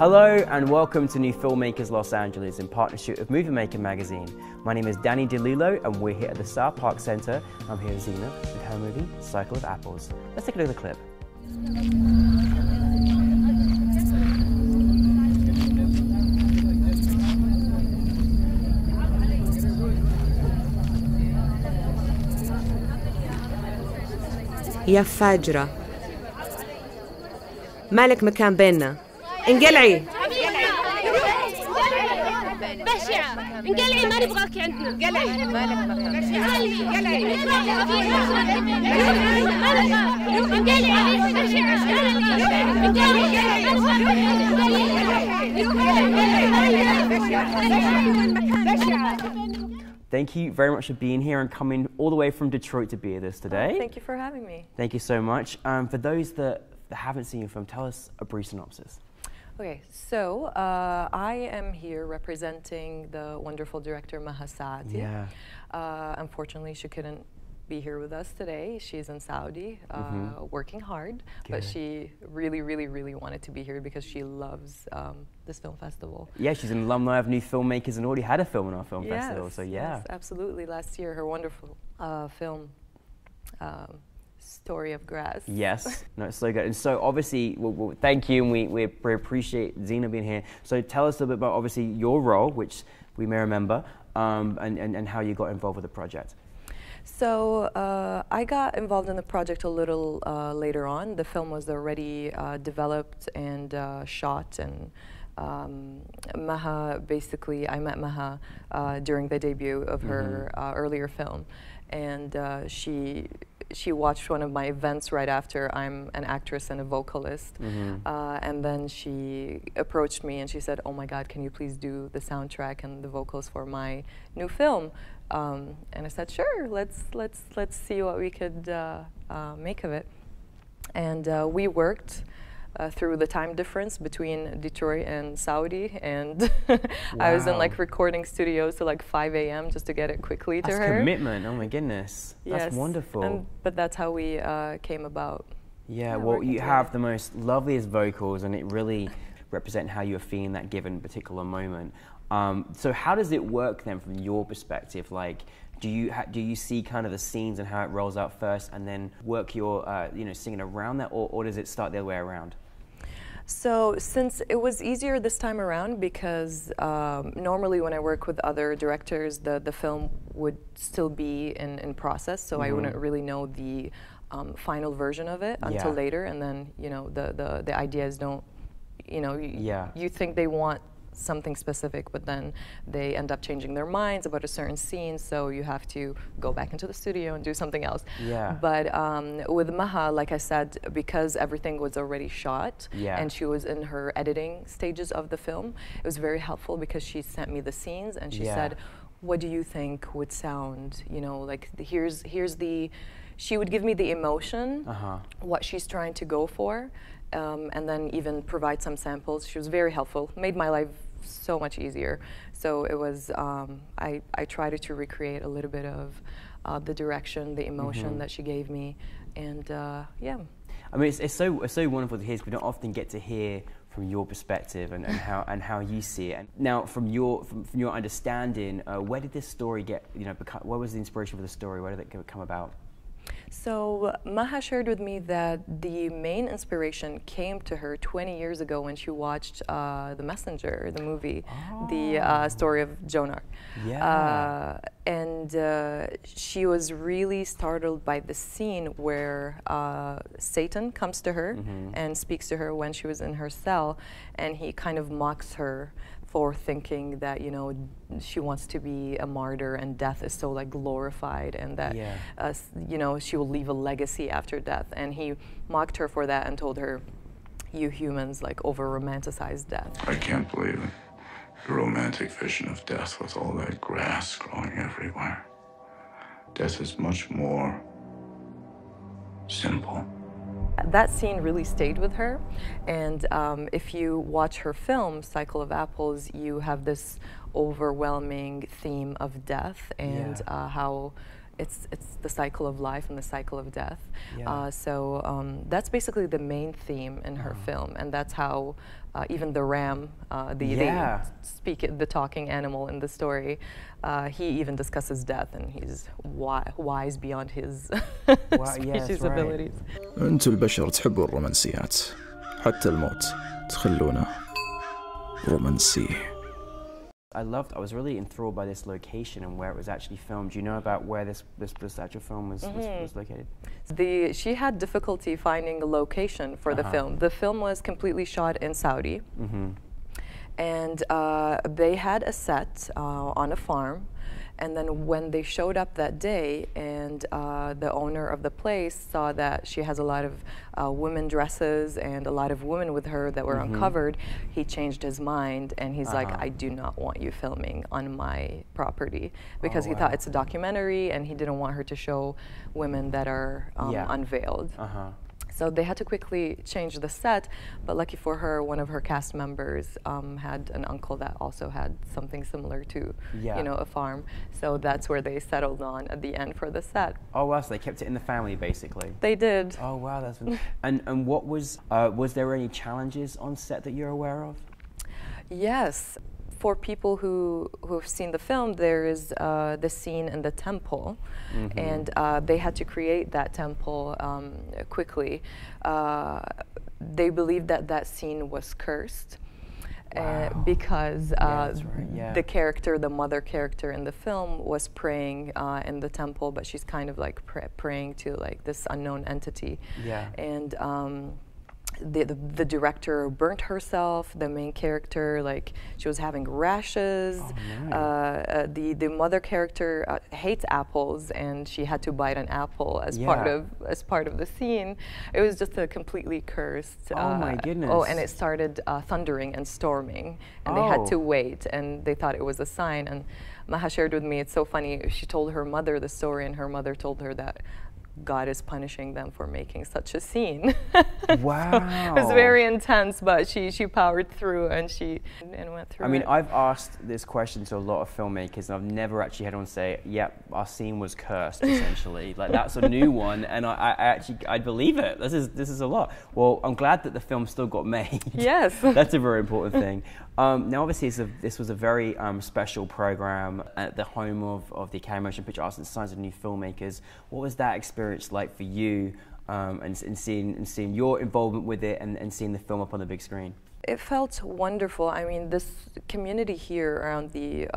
Hello and welcome to New Filmmakers Los Angeles in partnership with MovieMaker Magazine. My name is Danny De Lillo and we're here at the South Park Center. I'm here with Zeina with her movie, Cycle of Apples. Let's take a look at the clip. يا فاجرة مالك مكان بيننا انقلعي بشعة انقلعي ما نبغاكي عندنا انقلعي مالك مكان Thank you very much for being here and coming all the way from Detroit to be with us today. Oh, thank you for having me. Thank you so much. For those that haven't seen your film, tell us a brief synopsis. Okay, so I am here representing the wonderful director Maha Al-Saati. Yeah. Unfortunately, she couldn't be here with us today. She's in Saudi, working hard, but she really wanted to be here because she loves this film festival. Yeah, she's an alumni of New Filmmakers and already had a film in our film festival, so yeah. Yes, absolutely. Last year, her wonderful film, Story of Grass. Yes, no, it's so good. And so obviously, thank you, and we appreciate Zeina being here. So tell us a bit about obviously your role, which we may remember, and how you got involved with the project. So I got involved in the project a little later on. The film was already developed and shot, and Maha, basically, I met Maha during the debut of her earlier film, and she watched one of my events right after. I'm an actress and a vocalist, and then she approached me and she said, "Oh my God, can you please do the soundtrack and the vocals for my new film?" And I said, "Sure, let's see what we could make of it." And we worked through the time difference between Detroit and Saudi, and I was in like recording studios till like 5 a.m. just to get it quickly to her. That's commitment. Oh my goodness, that's wonderful. But that's how we came about. Yeah, well, you have the most loveliest vocals, and it really represents how you're feeling that given particular moment. So how does it work then from your perspective? Like, do you see kind of the scenes and how it rolls out first, and then work your singing around that, or does it start the other way around? So since it was easier this time around, because normally when I work with other directors, the film would still be in process, so I wouldn't really know the final version of it until later, and then the ideas don't, you think they want something specific, but then they end up changing their minds about a certain scene, so you have to go back into the studio and do something else. Yeah. But with Maha, like I said, because everything was already shot and she was in her editing stages of the film, it was very helpful because she sent me the scenes and she said, "What do you think would sound, like here's the," she would give me the emotion, what she's trying to go for. And then even provide some samples. She was very helpful, made my life so much easier. So it was, I tried to recreate a little bit of the direction, the emotion that she gave me, and yeah. I mean, it's so wonderful to hear, because we don't often get to hear from your perspective and how you see it. And now, from your understanding, where did this story get, what was the inspiration for the story? Where did it come about? So Maha shared with me that the main inspiration came to her 20 years ago when she watched The Messenger, the movie, the story of Jonah. Yeah. And she was really startled by the scene where Satan comes to her and speaks to her when she was in her cell, and he kind of mocks her for thinking that she wants to be a martyr and death is so like glorified, and that she will leave a legacy after death. And he mocked her for that and told her, "You humans like over romanticize death." I can't believe it. The romantic vision of death with all that grass growing everywhere. Death is much more simple. That scene really stayed with her, and if you watch her film, Cycle of Apples, you have this overwhelming theme of death and how it's the cycle of life and the cycle of death. Yeah. So that's basically the main theme in her film, and that's how even the ram, the talking animal in the story, he even discusses death, and he's wise beyond his species abilities. أنتوا البشر تحبوا الرومانسيات، حتى الموت تخلونه رومانسي. I was really enthralled by this location and where it was actually filmed. Do you know about where this actual film was located? She had difficulty finding a location for the film. The film was completely shot in Saudi, and they had a set on a farm. And then when they showed up that day, and the owner of the place saw that she has a lot of women dresses and a lot of women with her that were uncovered, he changed his mind, and he's like, I do not want you filming on my property, because he thought it's a documentary, and he didn't want her to show women that are unveiled. So they had to quickly change the set, but lucky for her, one of her cast members had an uncle that also had something similar to, you know, a farm. So that's where they settled on at the end for the set. Oh wow, so they kept it in the family basically. They did. Oh wow, that's and what was there any challenges on set that you're aware of? Yes. For people who've seen the film, there is the scene in the temple, and they had to create that temple quickly. They believed that that scene was cursed. Because the character, the mother character in the film, was praying in the temple, but she's kind of like praying to like this unknown entity. And the director burnt herself. The main character, like, she was having rashes. The mother character hates apples, and she had to bite an apple as part of the scene. It was just a completely cursed. Oh my goodness! Oh, and it started thundering and storming, and they had to wait, and they thought it was a sign. And Maha shared with me, it's so funny. She told her mother the story, and her mother told her that God is punishing them for making such a scene. Wow. So it was very intense, but she powered through and went through it. I mean, I've asked this question to a lot of filmmakers, and I've never actually had anyone say, yep, our scene was cursed, essentially. Like, that's a new one, and I believe it. This is a lot. Well, I'm glad that the film still got made. Yes. That's a very important thing. Now, obviously, this was a very special program at the home of the Academy of Motion Picture Arts and Science of New Filmmakers. What was that experience like for you, and seeing your involvement with it, and seeing the film up on the big screen? It felt wonderful. I mean, this community here around the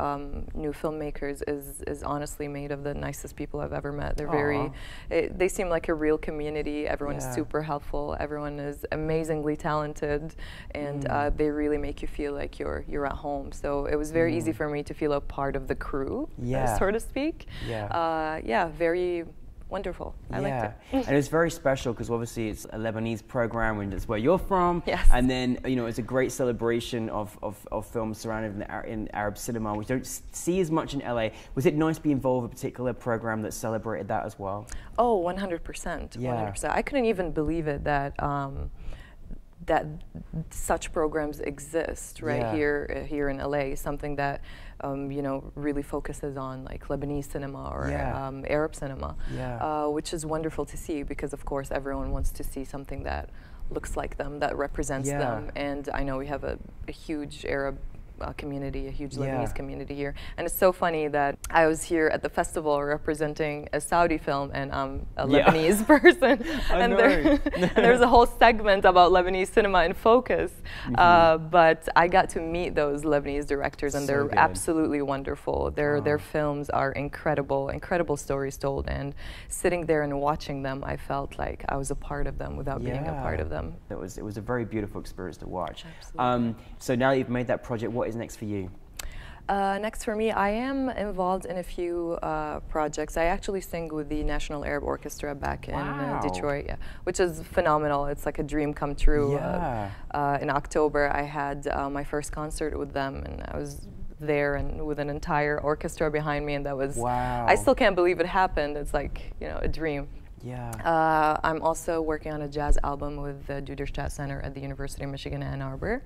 new filmmakers is honestly made of the nicest people I've ever met. They're they seem like a real community. Everyone is super helpful. Everyone is amazingly talented, and they really make you feel like you're at home. So it was very easy for me to feel a part of the crew, so to speak. Very wonderful. I liked it. And it's very special because obviously it's a Lebanese program, and it's where you're from. And then, you know, it's a great celebration of films surrounded in Arab cinema, which don't see as much in LA. Was it nice to be involved with a particular program that celebrated that as well? Oh, 100%. 100%. I couldn't even believe it that that such programs exist here in LA, something that you know, really focuses on like Lebanese cinema or Arab cinema, which is wonderful to see, because of course everyone wants to see something that looks like them, that represents them. And I know we have a huge Arab community, a huge Lebanese community here. And it's so funny that I was here at the festival representing a Saudi film, and I'm a Lebanese person. And there's a whole segment about Lebanese cinema in focus. But I got to meet those Lebanese directors, and they're absolutely wonderful. Their films are incredible, incredible stories told. And sitting there and watching them, I felt like I was a part of them without being a part of them. It was a very beautiful experience to watch. So now that you've made that project, what is next for you? Next for me, I am involved in a few projects. I actually sing with the National Arab Orchestra back in Detroit, which is phenomenal. It's like a dream come true. In October, I had my first concert with them, and I was there and with an entire orchestra behind me, and that was, I still can't believe it happened. It's like, you know, a dream. I'm also working on a jazz album with the Duderstadt Center at the University of Michigan, Ann Arbor.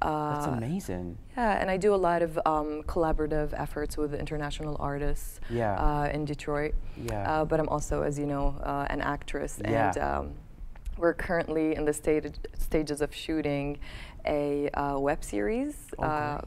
That's amazing. Yeah, and I do a lot of collaborative efforts with international artists in Detroit. Yeah. But I'm also, as you know, an actress, and we're currently in the stages of shooting a web series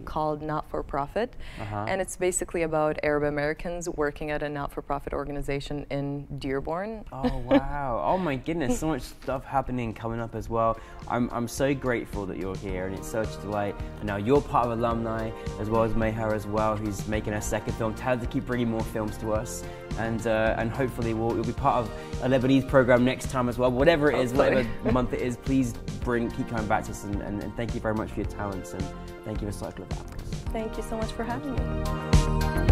called Not For Profit, and it's basically about Arab Americans working at a not-for-profit organization in Dearborn. Oh wow! Oh my goodness, so much stuff happening coming up as well. I'm so grateful that you're here, and it's such a delight. And now you're part of alumni as well as Maha as well, who's making her second film. Tell her to keep bringing more films to us, and hopefully you'll be part of a Lebanese program next time as well. Whatever it is, whatever month it is, please keep coming back to us, and thank you very much for your talents, and thank you for Cycle of Apples. Thank you so much for having me.